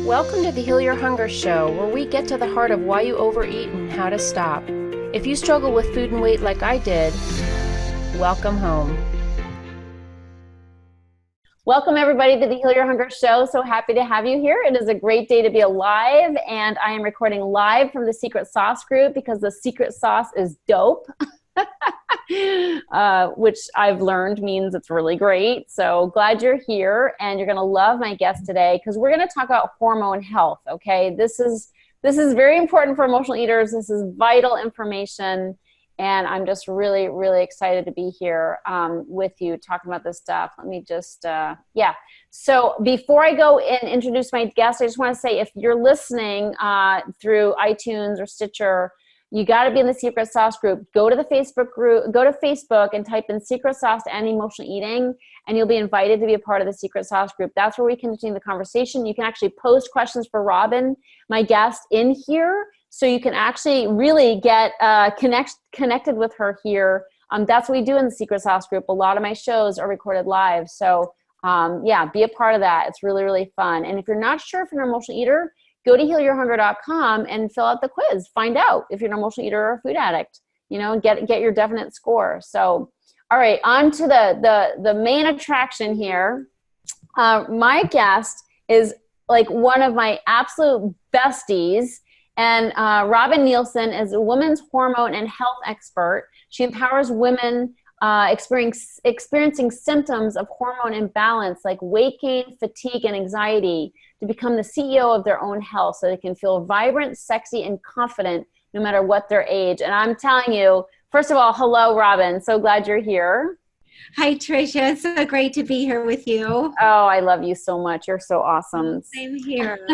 Welcome to the Heal Your Hunger Show, where we get to the heart of why you overeat and how to stop. If you struggle with food and weight like I did, welcome home. Welcome everybody to the Heal Your Hunger Show. So happy to have you here. It is a great day to be alive, and I am recording live from the Secret Sauce group because the secret sauce is dope. Which I've learned means it's really great. So glad you're here, and you're going to love my guest today because we're going to talk about hormone health. Okay, this is very important for emotional eaters. This is vital information, and I'm just really, really excited to be here with you talking about this stuff. Let me just So before I go and introduce my guest, I just want to say, if you're listening through iTunes or Stitcher, you got to be in the Secret Sauce group. Go to the Facebook group, go to Facebook and type in Secret Sauce and Emotional Eating, and you'll be invited to be a part of the Secret Sauce group. That's where we can continue the conversation. You can actually post questions for Robin, my guest, in here, so you can actually really get connected with her here. That's what we do in the Secret Sauce group. A lot of my shows are recorded live. So be a part of that. It's really, really fun. And if you're not sure if you're an emotional eater, go to healyourhunger.com and fill out the quiz. Find out if you're an emotional eater or a food addict, and get your definite score. So, all right, on to the main attraction here. My guest is like one of my absolute besties. And Robin Nielson is a women's hormone and health expert. She empowers women experiencing symptoms of hormone imbalance like weight gain, fatigue, and anxiety to become the CEO of their own health so they can feel vibrant, sexy, and confident no matter what their age. And I'm telling you, first of all, hello, Robin. So glad you're here. Hi, Tricia. It's so great to be here with you. Oh, I love you so much. You're so awesome. Same here.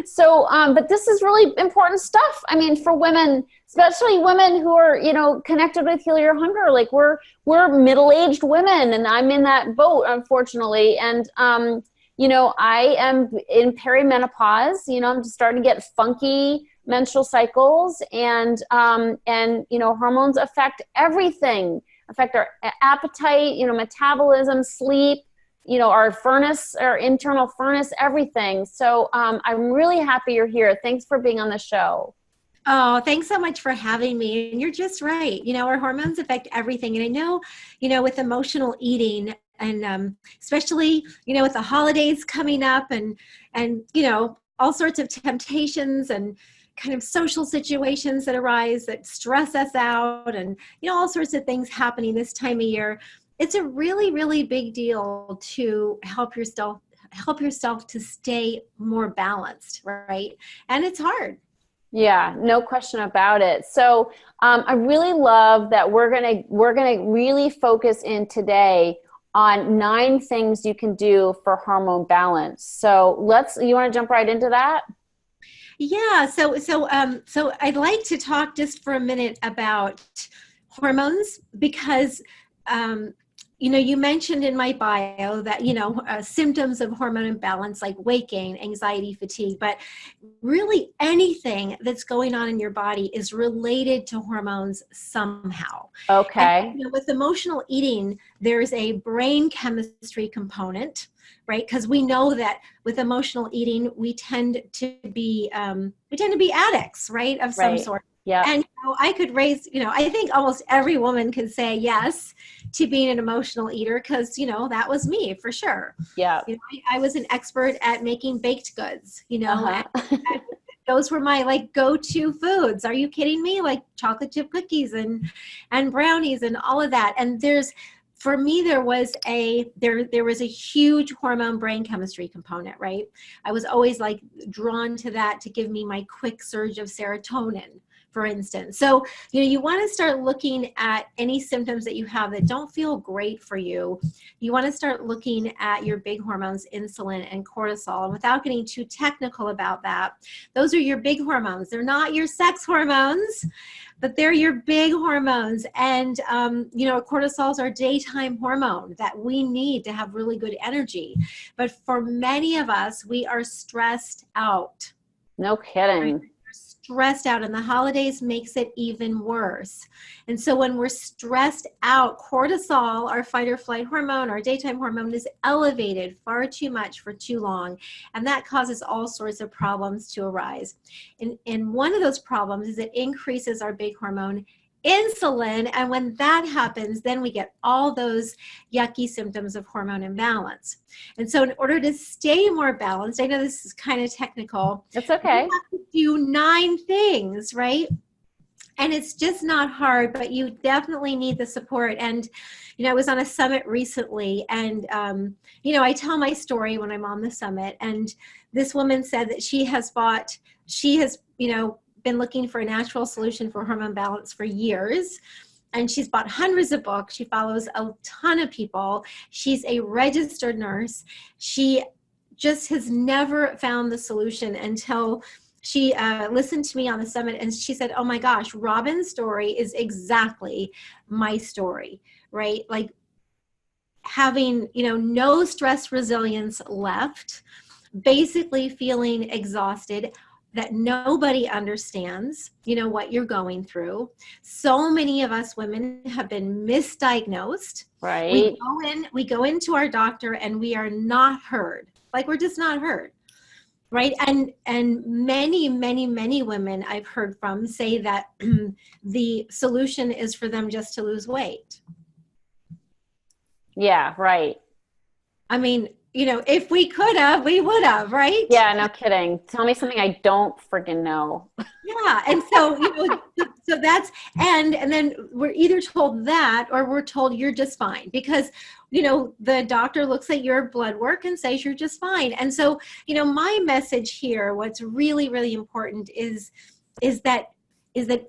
So, but this is really important stuff. I mean, for women, especially women who are, connected with Heal Your Hunger. Like we're middle-aged women, and I'm in that boat, unfortunately. And, I am in perimenopause. I'm just starting to get funky menstrual cycles, and hormones affect everything. Affect our appetite, metabolism, sleep, our furnace, our internal furnace, everything. So I'm really happy you're here. Thanks for being on the show. Oh, thanks so much for having me. And you're just right. Our hormones affect everything. And I know, with emotional eating and especially, with the holidays coming up and all sorts of temptations and kind of social situations that arise that stress us out and, all sorts of things happening this time of year. It's a really, really big deal to help yourself to stay more balanced, right? And it's hard. Yeah, no question about it. So I really love that we're gonna really focus in today on 9 things you can do for hormone balance. So you want to jump right into that? Yeah. So I'd like to talk just for a minute about hormones because, you mentioned in my bio that, symptoms of hormone imbalance like weight gain, anxiety, fatigue, but really anything that's going on in your body is related to hormones somehow. Okay. And, with emotional eating, there's a brain chemistry component, right? Because we know that with emotional eating, we tend to be addicts, right? Of some sort. Yeah. And I could raise, I think almost every woman could say yes to being an emotional eater because, that was me for sure. Yeah. I was an expert at making baked goods, Uh-huh. and those were my go-to foods. Are you kidding me? Like chocolate chip cookies and brownies and all of that. And for me, there was a huge hormone brain chemistry component, right? I was always drawn to that to give me my quick surge of serotonin, for instance. So, you want to start looking at any symptoms that you have that don't feel great for you. You want to start looking at your big hormones, insulin and cortisol. And without getting too technical about that, those are your big hormones. They're not your sex hormones, but they're your big hormones. And, cortisol is our daytime hormone that we need to have really good energy. But for many of us, we are stressed out. No kidding. stressed out, and the holidays makes it even worse. And so when we're stressed out, cortisol, our fight or flight hormone, our daytime hormone, is elevated far too much for too long. And that causes all sorts of problems to arise. And one of those problems is it increases our big hormone, insulin, and when that happens, then we get all those yucky symptoms of hormone imbalance. And so in order to stay more balanced, I know this is kind of technical. It's okay. You have to do 9 things, right? And it's just not hard, but you definitely need the support. And, I was on a summit recently, and, I tell my story when I'm on the summit, and this woman said that she has, been looking for a natural solution for hormone balance for years. And she's bought hundreds of books. She follows a ton of people. She's a registered nurse. She just has never found the solution until she listened to me on the summit, and she said, oh my gosh, Robin's story is exactly my story, right? Like having, no stress resilience left, basically feeling exhausted, that nobody understands, what you're going through. So many of us women have been misdiagnosed. Right. We go into our doctor and we are not heard. Like we're just not heard. Right. And many, many, many women I've heard from say that the solution is for them just to lose weight. Yeah. Right. I mean, if we could have, we would have, right? Yeah, no kidding. Tell me something I don't freaking know. Yeah. And so, so that's, and then we're either told that or we're told you're just fine because, the doctor looks at your blood work and says you're just fine. And so, my message here, what's really, really important is that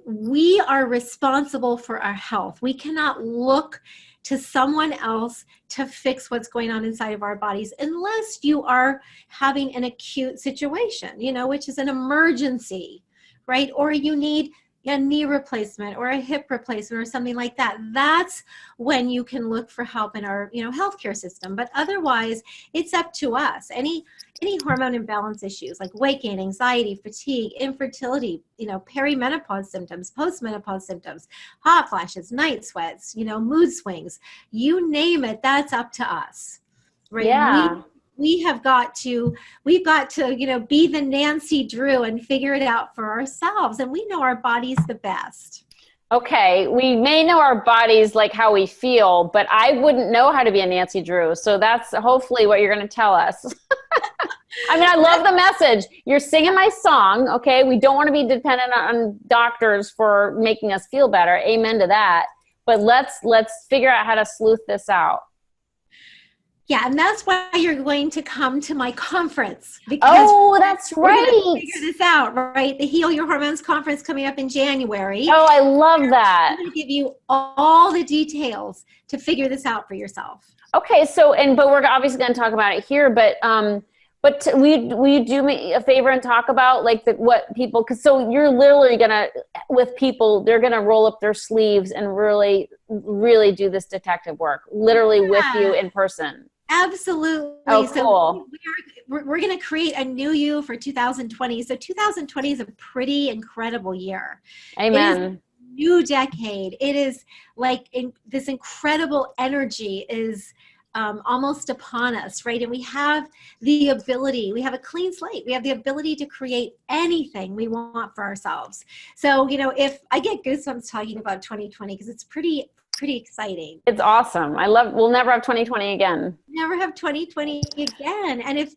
we are responsible for our health. We cannot look to someone else to fix what's going on inside of our bodies unless you are having an acute situation, which is an emergency, right? Or you need a knee replacement or a hip replacement or something like that. That's when you can look for help in our, healthcare system. But otherwise, it's up to us. Any hormone imbalance issues like weight gain, anxiety, fatigue, infertility, perimenopause symptoms, postmenopause symptoms, hot flashes, night sweats, mood swings, you name it, that's up to us, right? Yeah. We've got to, be the Nancy Drew and figure it out for ourselves. And we know our body's the best. Okay. We may know our bodies, like how we feel, but I wouldn't know how to be a Nancy Drew. So that's hopefully what you're going to tell us. I mean, I love the message. You're singing my song. Okay. We don't want to be dependent on doctors for making us feel better. Amen to that. But let's figure out how to sleuth this out. Yeah, and that's why you're going to come to my conference. Oh, that's right. We're going to figure this out, right? The Heal Your Hormones conference coming up in January. Oh, I love that. I'm going to give you all the details to figure this out for yourself. Okay, but we're obviously going to talk about it here, but will you do me a favor and talk about what people, because so you're literally going to, with people, they're going to roll up their sleeves and really, really do this detective work, literally with you in person. Absolutely. Oh, cool. So we're going to create a new you for 2020. So 2020 is a pretty incredible year. Amen. It is a new decade. It is this incredible energy is almost upon us, right? And we have the ability, we have a clean slate. We have the ability to create anything we want for ourselves. So, if I get goosebumps talking about 2020, because it's pretty exciting. It's awesome. We'll never have 2020 again. Never have 2020 again. And if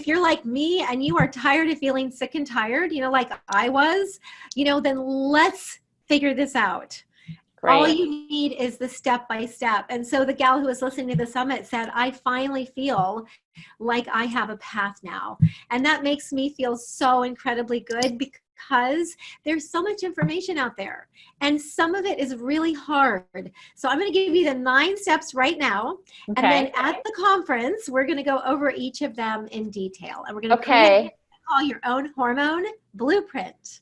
you're like me and you are tired of feeling sick and tired, like I was, then let's figure this out. Great. All you need is the step by step. And so the gal who was listening to the summit said, I finally feel like I have a path now. And that makes me feel so incredibly good because there's so much information out there and some of it is really hard. So I'm going to give you the 9 steps right now. Okay. And then at the conference, we're going to go over each of them in detail. And we're going to call your own hormone blueprint.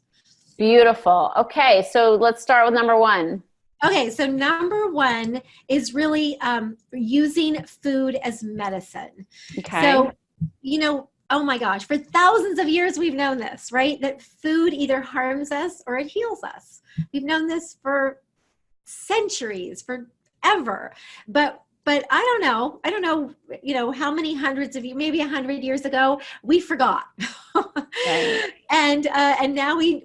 Beautiful. Okay. So let's start with number 1. Okay, so number 1 is really using food as medicine. Okay. So, oh my gosh, for thousands of years we've known this, right? That food either harms us or it heals us. We've known this for centuries, forever. But I don't know, how many hundreds of years, maybe 100 years ago, we forgot. Right. And now we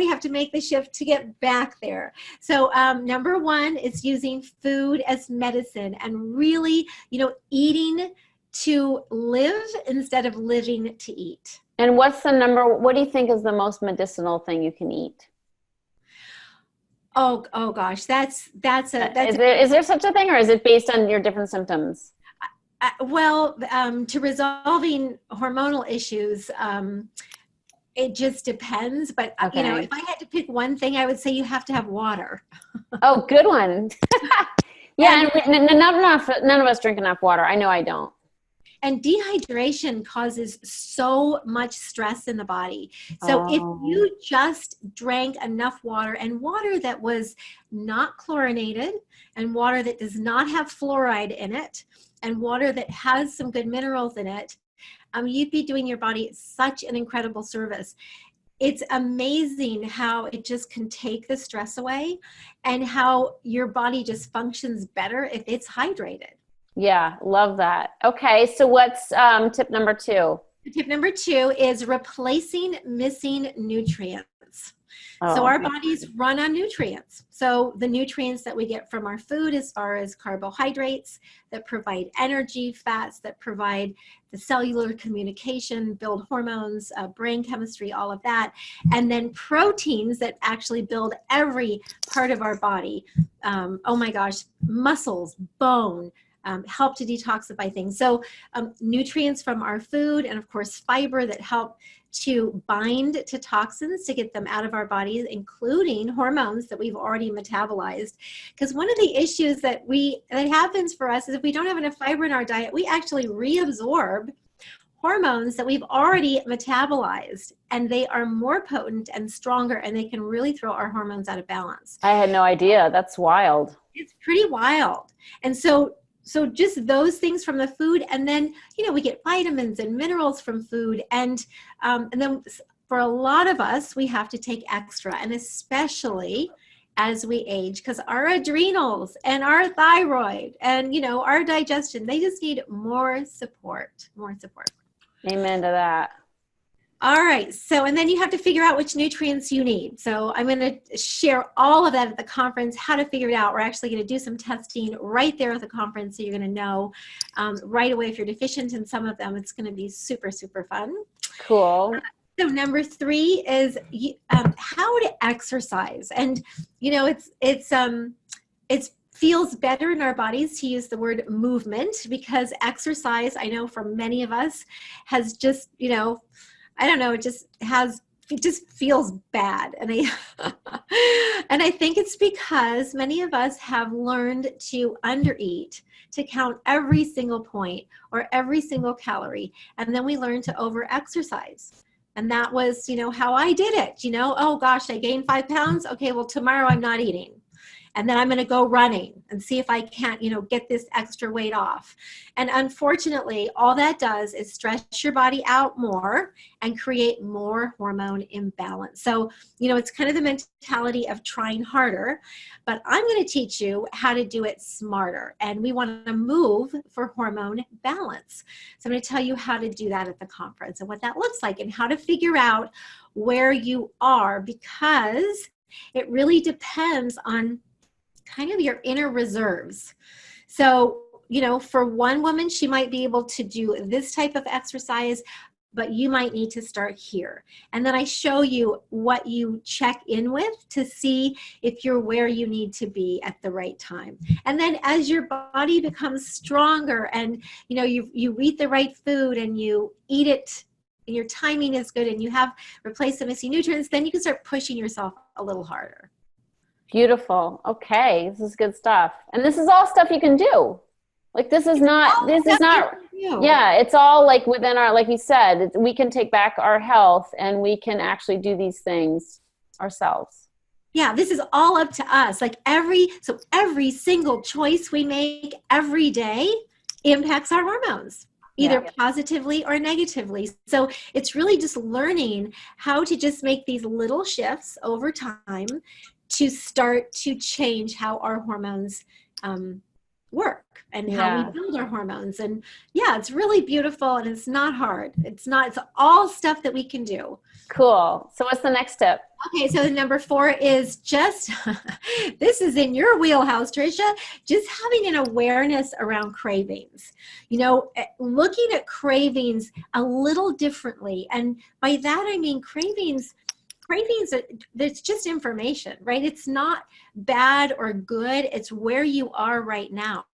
have to make the shift to get back there. So number one is using food as medicine and really, eating to live instead of living to eat. And what do you think is the most medicinal thing you can eat? Oh gosh, is there such a thing, or is it based on your different symptoms? To resolving hormonal issues, it just depends. But Okay. if I had to pick one thing, I would say you have to have water. Oh, good one. Yeah, and none of us drink enough water. I know I don't. And dehydration causes so much stress in the body. So if you just drank enough water, and water that was not chlorinated, and water that does not have fluoride in it, and water that has some good minerals in it, you'd be doing your body such an incredible service. It's amazing how it just can take the stress away and how your body just functions better if it's hydrated. Yeah, love that. Okay, so what's tip number 2? Tip number 2 is replacing missing nutrients. So our bodies run on nutrients. So the nutrients that we get from our food, as far as carbohydrates that provide energy, fats that provide the cellular communication, build hormones, brain chemistry, all of that. And then proteins that actually build every part of our body. Oh my gosh, muscles, bone, help to detoxify things. So nutrients from our food, and of course fiber that help to bind to toxins to get them out of our bodies, including hormones that we've already metabolized. Because one of the issues that happens for us is if we don't have enough fiber in our diet, we actually reabsorb hormones that we've already metabolized, and they are more potent and stronger, and they can really throw our hormones out of balance. I had no idea. That's wild. It's pretty wild. And so just those things from the food, and then we get vitamins and minerals from food, and then for a lot of us we have to take extra, and especially as we age, because our adrenals and our thyroid and our digestion, they just need more support. Amen to that. All right. So, and then you have to figure out which nutrients you need. So I'm going to share all of that at the conference, how to figure it out. We're actually going to do some testing right there at the conference. So you're going to know right away if you're deficient in some of them. It's going to be super, super fun. Cool. So number 3 is how to exercise. And, it feels better in our bodies to use the word movement, because exercise, I know for many of us, has just, I don't know, it just feels bad. And I think it's because many of us have learned to undereat, to count every single point or every single calorie. And then we learn to over-exercise. And that was, how I did it. Oh gosh, I gained 5 pounds. Okay, well, tomorrow I'm not eating. And then I'm going to go running and see if I can't, get this extra weight off. And unfortunately, all that does is stress your body out more and create more hormone imbalance. So, it's kind of the mentality of trying harder, but I'm going to teach you how to do it smarter. And we want to move for hormone balance. So I'm going to tell you how to do that at the conference and what that looks like and how to figure out where you are, because it really depends on kind of your inner reserves. So, for one woman, she might be able to do this type of exercise, but you might need to start here. And then I show you what you check in with to see if you're where you need to be at the right time. And then as your body becomes stronger and, you eat the right food and you eat it, and your timing is good and you have replaced the missing nutrients, then you can start pushing yourself a little harder. Beautiful. Okay. This is good stuff. And this is all stuff you can do. Like yeah, it's all like within our, like you said, we can take back our health and we can actually do these things ourselves. Yeah. This is all up to us. Like every single choice we make every day impacts our hormones. either Yeah. positively or negatively. So it's really just learning how to just make these little shifts over time to start to change how our hormones work and how we Yeah. build our hormones. And yeah, it's really beautiful and it's not hard. It's all stuff that we can do. Cool. So what's the next tip? Okay, so the number 4 is just, this is in your wheelhouse, Tricia, just having an awareness around cravings. You know, looking at cravings a little differently. And by that, I mean cravings, that's just information, right? It's not bad or good. It's where you are right now.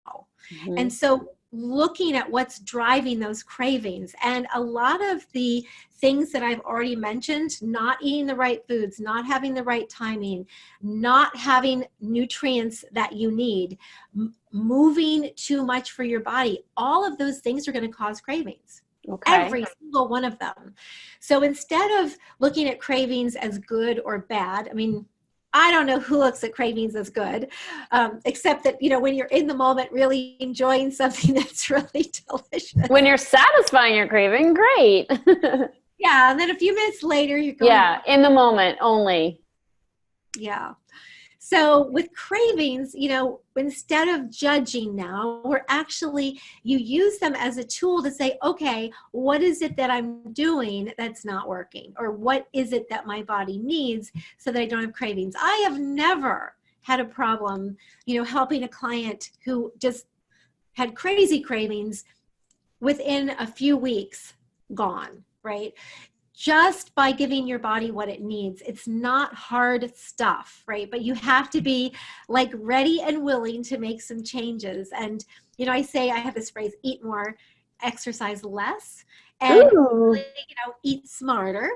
Mm-hmm. And so looking at what's driving those cravings, and a lot of the things that I've already mentioned, not eating the right foods, not having the right timing, not having nutrients that you need, moving too much for your body, all of those things are going to cause cravings. Okay. Every single one of them. So instead of looking at cravings as good or bad, I mean, I don't know who looks at cravings as good, except that, you know, when you're in the moment really enjoying something that's really delicious. When you're satisfying your craving, great. Yeah, and then a few minutes later, you're going, Yeah, in the moment only. yeah. So with cravings, you know, instead of judging now, you use them as a tool to say, okay, what is it that I'm doing that's not working? Or what is it that my body needs so that I don't have cravings? I have never had a problem, you know, helping a client who just had crazy cravings within a few weeks gone, right? Just by giving your body what it needs. It's not hard stuff, right? But you have to be like ready and willing to make some changes. And, you know, I have this phrase, eat more, exercise less, and Ooh. you know, eat smarter,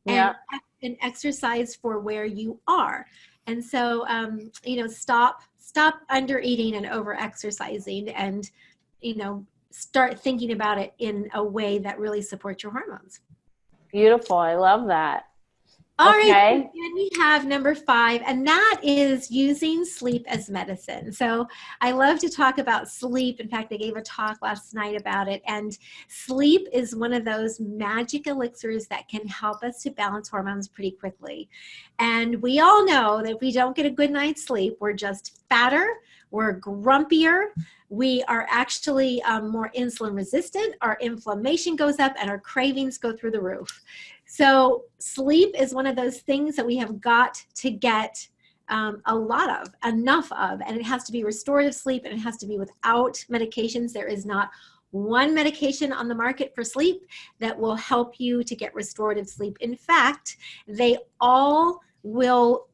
Yeah. and exercise for where you are. And so, you know, stop under eating and over exercising, and, you know, start thinking about it in a way that really supports your hormones. Beautiful. I love that. All okay. right, then we have number 5, and that is using sleep as medicine. So I love to talk about sleep. In fact, I gave a talk last night about it, and sleep is one of those magic elixirs that can help us to balance hormones pretty quickly. And we all know that if we don't get a good night's sleep, we're just fatter, we're grumpier, we are actually more insulin resistant, our inflammation goes up, and our cravings go through the roof. So sleep is one of those things that we have got to get enough of, and it has to be restorative sleep, and it has to be without medications. There is not one medication on the market for sleep that will help you to get restorative sleep. In fact, they all will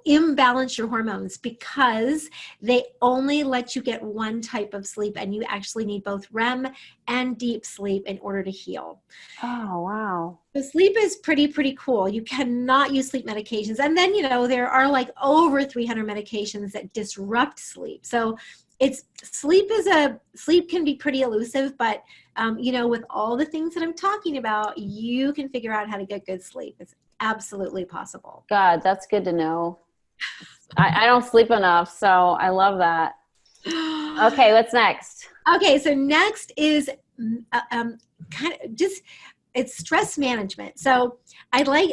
imbalance your hormones because they only let you get one type of sleep, and you actually need both REM and deep sleep in order to heal. Oh, wow. So sleep is pretty cool. You cannot use sleep medications. And then, you know, there are like over 300 medications that disrupt sleep. So sleep can be pretty elusive, but you know, with all the things that I'm talking about, you can figure out how to get good sleep. It's absolutely possible. God, that's good to know. I don't sleep enough, so I love that. Okay, what's next? Okay, so next is kind of just, it's stress management. So I'd like,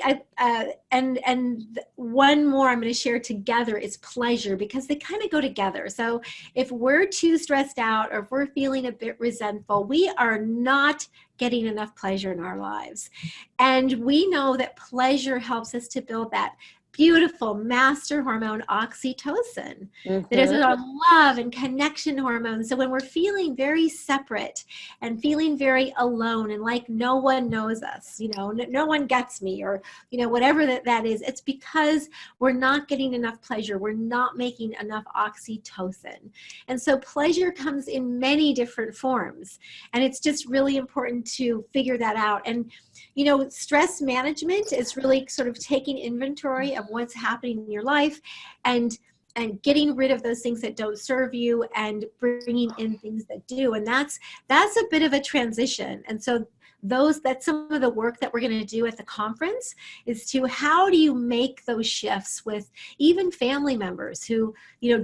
and one more I'm going to share together is pleasure, because they kind of go together. So if we're too stressed out, or if we're feeling a bit resentful, we are not getting enough pleasure in our lives. And we know that pleasure helps us to build that beautiful master hormone, oxytocin, that is our love and connection hormone. So when we're feeling very separate and feeling very alone and like no one knows us, you know, no one gets me, or, you know, whatever that is, it's because we're not getting enough pleasure. We're not making enough oxytocin. And so pleasure comes in many different forms. And it's just really important to figure that out. And, you know, stress management is really sort of taking inventory of what's happening in your life and getting rid of those things that don't serve you and bringing in things that do. And that's a bit of a transition. And so that's some of the work that we're going to do at the conference, is to how do you make those shifts with even family members who,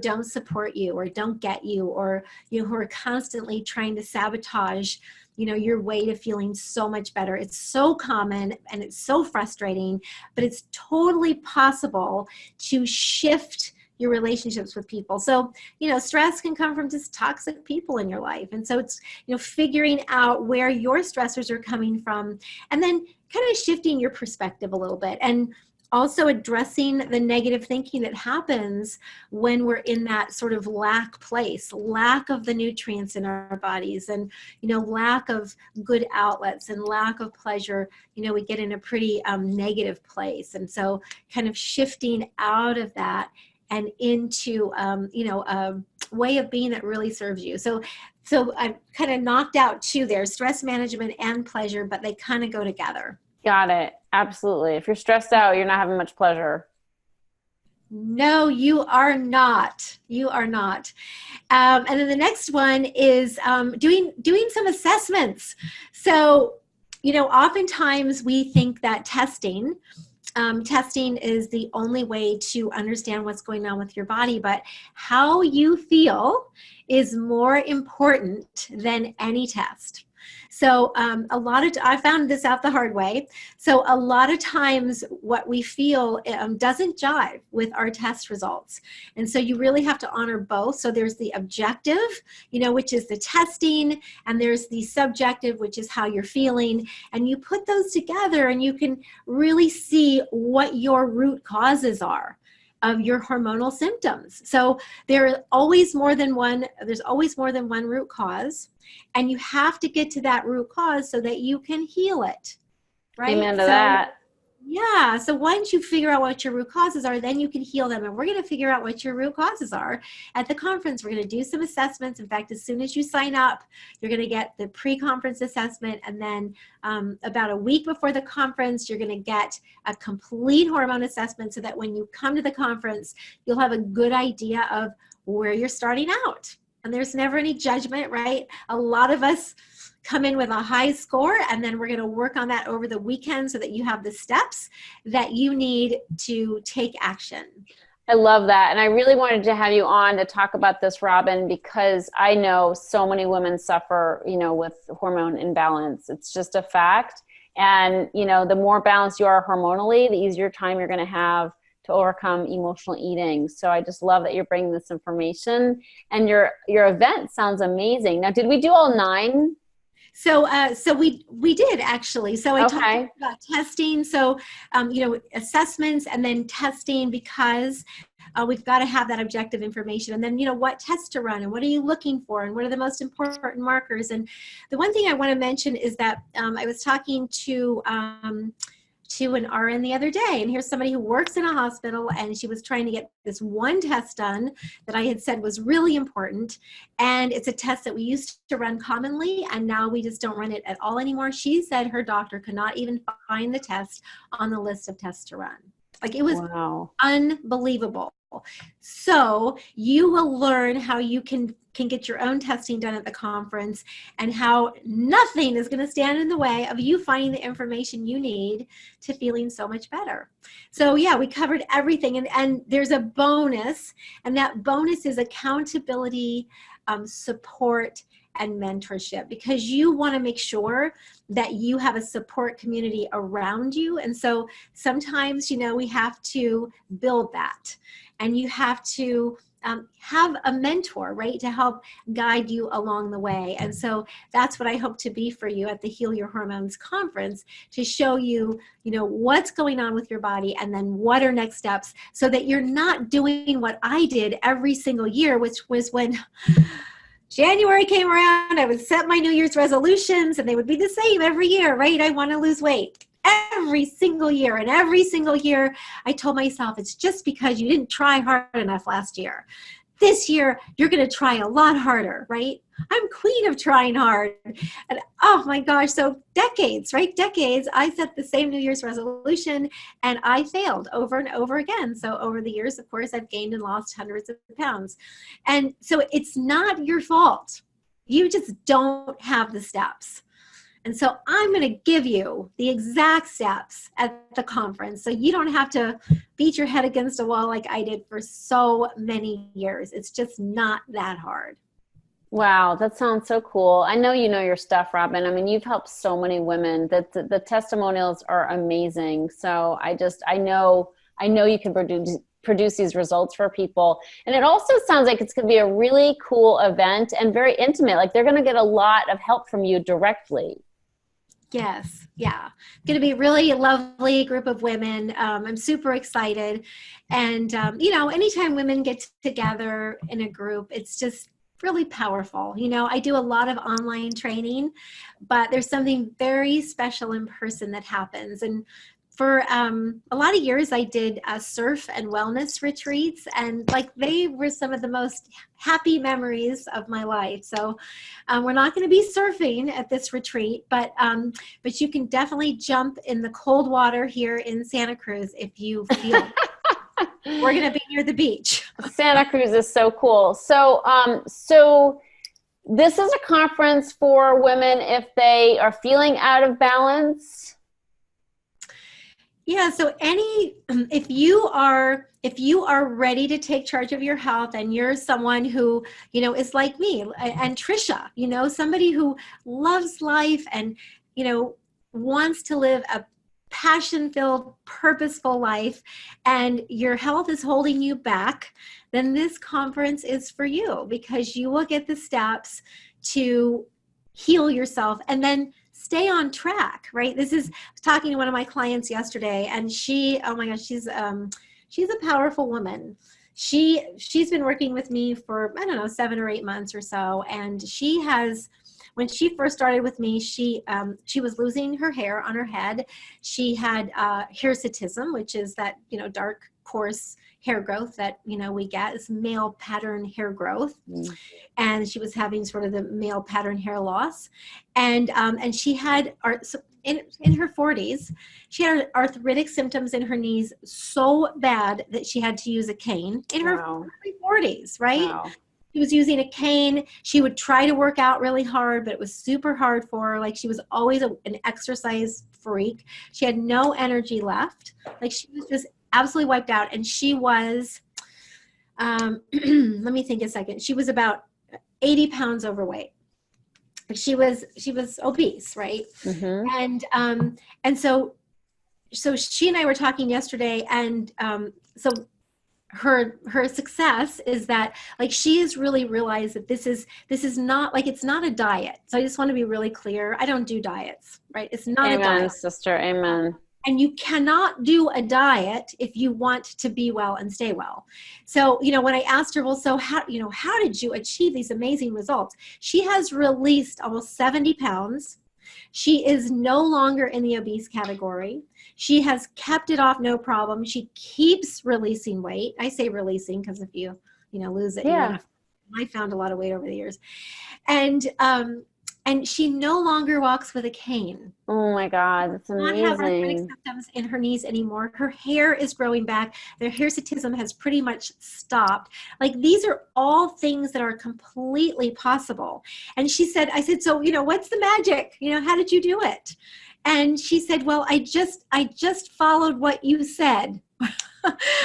don't support you or don't get you, or, who are constantly trying to sabotage your way to feeling so much better. It's so common and it's so frustrating, but it's totally possible to shift your relationships with people. So, stress can come from just toxic people in your life. And so it's, figuring out where your stressors are coming from, and then kind of shifting your perspective a little bit, and also addressing the negative thinking that happens when we're in that sort of lack place, lack of the nutrients in our bodies, and, lack of good outlets and lack of pleasure. We get in a pretty negative place. And so kind of shifting out of that and into, a way of being that really serves you. So I've kind of knocked out two there, stress management and pleasure, but they kind of go together. Got it. Absolutely. If you're stressed out, you're not having much pleasure. No, you are not. You are not. And then the next one is doing some assessments. So, oftentimes we think that testing is the only way to understand what's going on with your body, but how you feel is more important than any test. So I found this out the hard way. So a lot of times what we feel doesn't jive with our test results. And so you really have to honor both. So there's the objective, which is the testing, and there's the subjective, which is how you're feeling. And you put those together and you can really see what your root causes are of your hormonal symptoms. So there's always more than one root cause, and you have to get to that root cause so that you can heal it, right? Amen to that. Yeah. So once you figure out what your root causes are, then you can heal them. And we're going to figure out what your root causes are at the conference. We're going to do some assessments. In fact, as soon as you sign up, you're going to get the pre-conference assessment. And then about a week before the conference, you're going to get a complete hormone assessment so that when you come to the conference, you'll have a good idea of where you're starting out. And there's never any judgment, right? A lot of us come in with a high score, and then we're going to work on that over the weekend so that you have the steps that you need to take action. I love that. And I really wanted to have you on to talk about this, Robin, because I know so many women suffer, with hormone imbalance. It's just a fact. And, the more balanced you are hormonally, the easier time you're going to have to overcome emotional eating. So I just love that you're bringing this information, and your event sounds amazing. Now, did we do all 9? So we did actually. So I talked about testing. So, assessments and then testing, because we've got to have that objective information. And then, what tests to run and what are you looking for and what are the most important markers. And the one thing I want to mention is that I was talking to an RN the other day, and here's somebody who works in a hospital, and she was trying to get this one test done that I had said was really important, and it's a test that we used to run commonly, and now we just don't run it at all anymore. She said her doctor could not even find the test on the list of tests to run. Like, it was unbelievable. So you will learn how you can get your own testing done at the conference, and how nothing is going to stand in the way of you finding the information you need to feeling so much better. So yeah, we covered everything. And there's a bonus, and that bonus is accountability, support, and mentorship, because you want to make sure that you have a support community around you. And so sometimes, we have to build that, and you have to have a mentor, right, to help guide you along the way. And so that's what I hope to be for you at the Heal Your Hormones conference, to show you, what's going on with your body, and then what are next steps, so that you're not doing what I did every single year, which was when January came around, I would set my New Year's resolutions, and they would be the same every year, right? I want to lose weight. Every single year. And every single year, I told myself, it's just because you didn't try hard enough last year. This year, you're going to try a lot harder, right? I'm queen of trying hard. And oh my gosh, so decades, right? Decades, I set the same New Year's resolution, and I failed over and over again. So over the years, of course, I've gained and lost hundreds of pounds. And so it's not your fault. You just don't have the steps. And so I'm going to give you the exact steps at the conference so you don't have to beat your head against a wall like I did for so many years. It's just not that hard. Wow, that sounds so cool. I know you know your stuff, Robin. I mean, you've helped so many women. That the testimonials are amazing. So I know you can produce these results for people. And it also sounds like it's going to be a really cool event and very intimate. Like they're going to get a lot of help from you directly. Yes. Yeah. Going to be really a lovely group of women. I'm super excited. And, anytime women get together in a group, it's just really powerful. I do a lot of online training, but there's something very special in person that happens. And for a lot of years, I did surf and wellness retreats, and they were some of the most happy memories of my life. So we're not going to be surfing at this retreat, but you can definitely jump in the cold water here in Santa Cruz if you feel we're going to be near the beach. Santa Cruz is so cool. So this is a conference for women if they are feeling out of balance. Yeah. So if you are ready to take charge of your health and you're someone who, is like me and Tricia, somebody who loves life and, wants to live a passion-filled, purposeful life, and your health is holding you back, then this conference is for you because you will get the steps to heal yourself and then stay on track, right? I was talking to one of my clients yesterday, and oh my gosh, she's a powerful woman. She's been working with me for, 7 or 8 months or so. And when she first started with me, she was losing her hair on her head. She had hirsutism, which is that, dark, coarse hair growth that, we get. It's male pattern hair growth. And she was having sort of the male pattern hair loss. And she had, in her 40s, she had arthritic symptoms in her knees so bad that she had to use a cane in her early 40s, right? Wow. She was using a cane. She would try to work out really hard, but it was super hard for her. She was always an exercise freak. She had no energy left. She was just absolutely wiped out. And she was, let me think a second. She was about 80 pounds overweight. She was obese, right? Mm-hmm. And so she and I were talking yesterday, and so her success is that she has really realized that this is not it's not a diet. So I just want to be really clear. I don't do diets, right? It's not a diet. Amen, sister. Amen. And you cannot do a diet if you want to be well and stay well. So, when I asked her, well, so how did you achieve these amazing results? She has released almost 70 pounds. She is no longer in the obese category. She has kept it off, no problem. She keeps releasing weight. I say releasing because if you, lose it, I found a lot of weight over the years. And she no longer walks with a cane. Oh my God, that's amazing. Not have arthritic symptoms in her knees anymore. Her hair is growing back. Their hirsutism has pretty much stopped. These are all things that are completely possible. And I said, so, what's the magic? How did you do it? And she said, well, I just followed what you said.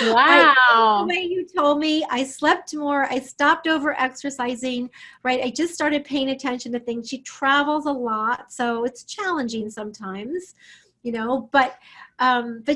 Wow. The way you told me, I slept more. I stopped over exercising, right? I just started paying attention to things. She travels a lot, so it's challenging sometimes, but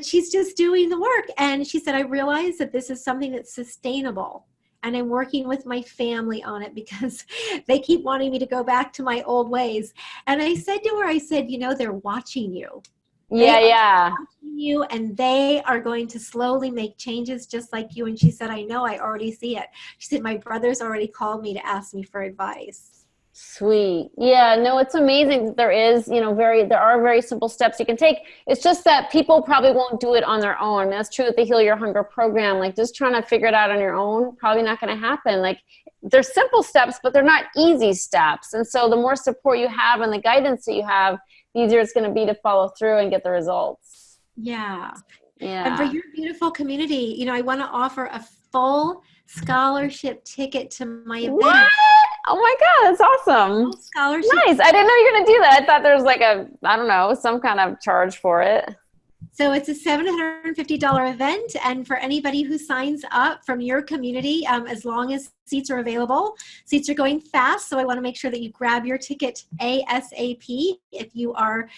she's just doing the work. And she said, I realized that this is something that's sustainable. And I'm working with my family on it because they keep wanting me to go back to my old ways. And I said to her, they're watching you. Yeah. Watching you, and they are going to slowly make changes just like you. And she said, I know, I already see it. She said, my brother's already called me to ask me for advice. Sweet. Yeah, no, it's amazing that there is, there are very simple steps you can take. It's just that people probably won't do it on their own. That's true with the Heal Your Hunger program. Just trying to figure it out on your own, probably not going to happen. They're simple steps, but they're not easy steps. And so the more support you have and the guidance that you have, the easier it's going to be to follow through and get the results. Yeah. Yeah. And for your beautiful community, I want to offer a full scholarship ticket to my event. What? Oh my God, that's awesome. Scholarship. Nice. I didn't know you were going to do that. I thought there was like I don't know, some kind of charge for it. So it's a $750 event, and for anybody who signs up from your community, as long as seats are available. Seats are going fast, so I want to make sure that you grab your ticket ASAP if you're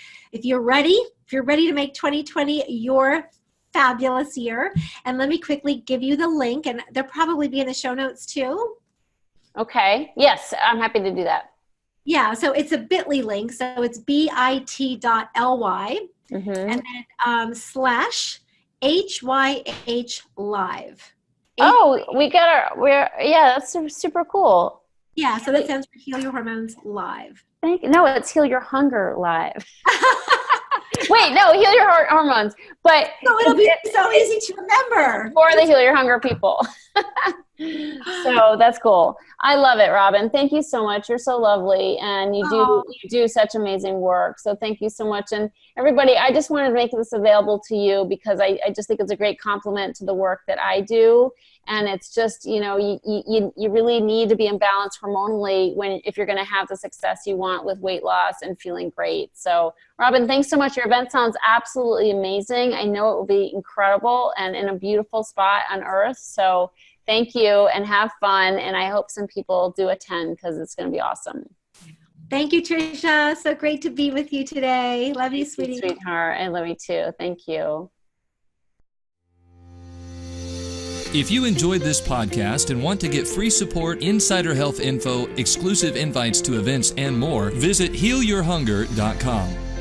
ready to make 2020 your fabulous year. And let me quickly give you the link, and they'll probably be in the show notes too. Okay. Yes, I'm happy to do that. Yeah, so it's a bit.ly link, so it's bit.ly. Mm-hmm. And then /HYH live. That's super cool. Yeah, so that stands for Heal Your Hormones Live. Thank you. No, it's Heal Your Hunger Live. Wait, no, Heal Your Hormones. But so it'll be so easy to remember. For the Heal Your Hunger people. So that's cool. I love it, Robin. Thank you so much. You're so lovely, and you do such amazing work. So thank you so much. And everybody, I just wanted to make this available to you because I just think it's a great compliment to the work that I do. And it's just, you really need to be in balance hormonally if you're going to have the success you want with weight loss and feeling great. So Robin, thanks so much. Your event sounds absolutely amazing. I know it will be incredible and in a beautiful spot on earth. So thank you and have fun. And I hope some people do attend because it's going to be awesome. Thank you, Tricia. So great to be with you today. Love you, sweetie. Sweetheart. I love you too. Thank you. If you enjoyed this podcast and want to get free support, insider health info, exclusive invites to events, and more, visit healyourhunger.com.